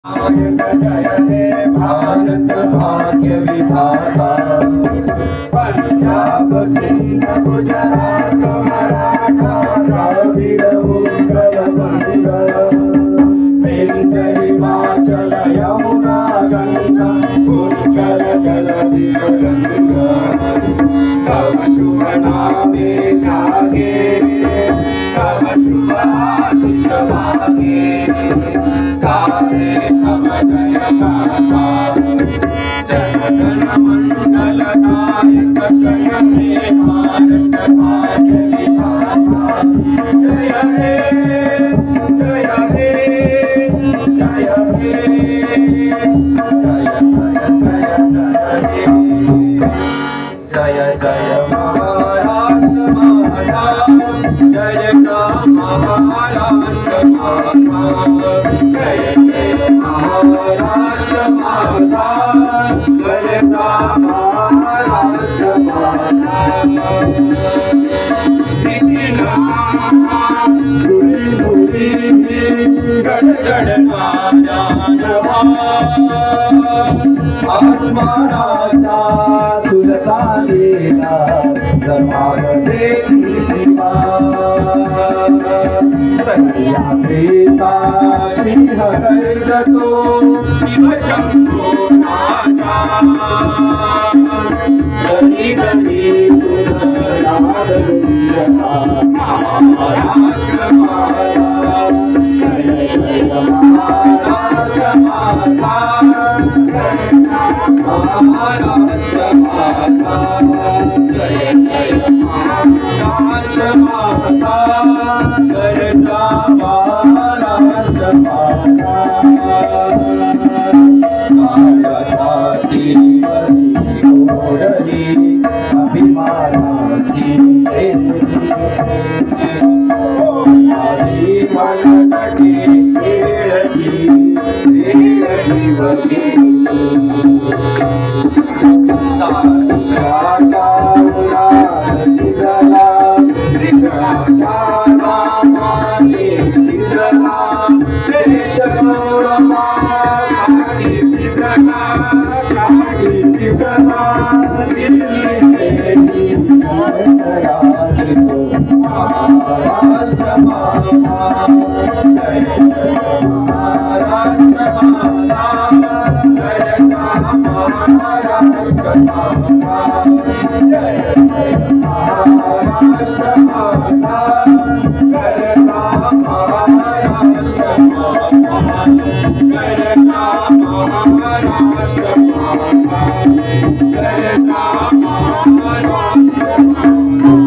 जय हे भारत भाग्य विधाता, पंजाब सिंध गुजरात मराठा द्राविड उत्कल बंग, सिंध हिमाचल यमुना गंगा उच्चल जलधि तरंगा, तव शुभ नामे जागे, तव शुभ आशीष मांगे, सारे तव जय गाथा, जन गण मंगल दायक जय हे भारत भाग्य विधाता, जय हे जय हे जय हे जय जय जय महाराष्ट्र माता, जय महाराष्ट्र माता, जय जय महाराष्ट्र माता, जय महाराष्ट्र माता। आसमानाचा सुलतानेला जमाल देवी शिवा, सह्याद्रीचा सिंह गर्जतो शिव शंभो नाचा, गरी गरी तुला नाद गुंजता महाराष्ट्र माता, जय जय महाराष्ट्र माता, महाराष्ट्र माता, जय जय महाराष्ट्र माता, जय महाराष्ट्र माता। काळासाठी ओढली अभिमानाची आधी मनकटी खेळली खेळली बघी, तारकाचा उरात शिजला, विघ्नाच्या नामाने भिजला, देश गौरवासाठी भिजला, साठी भिजला, दिल्ली गेली जयराजी तो महाराष्ट्र माता, जय जय महाराष्ट्र माता, जय महाराष्ट्र माता, जय जय महाराष्ट्र माता, जय महाराष्ट्र माता, जय महाराष्ट्र माता, जय महाराष्ट्र माता।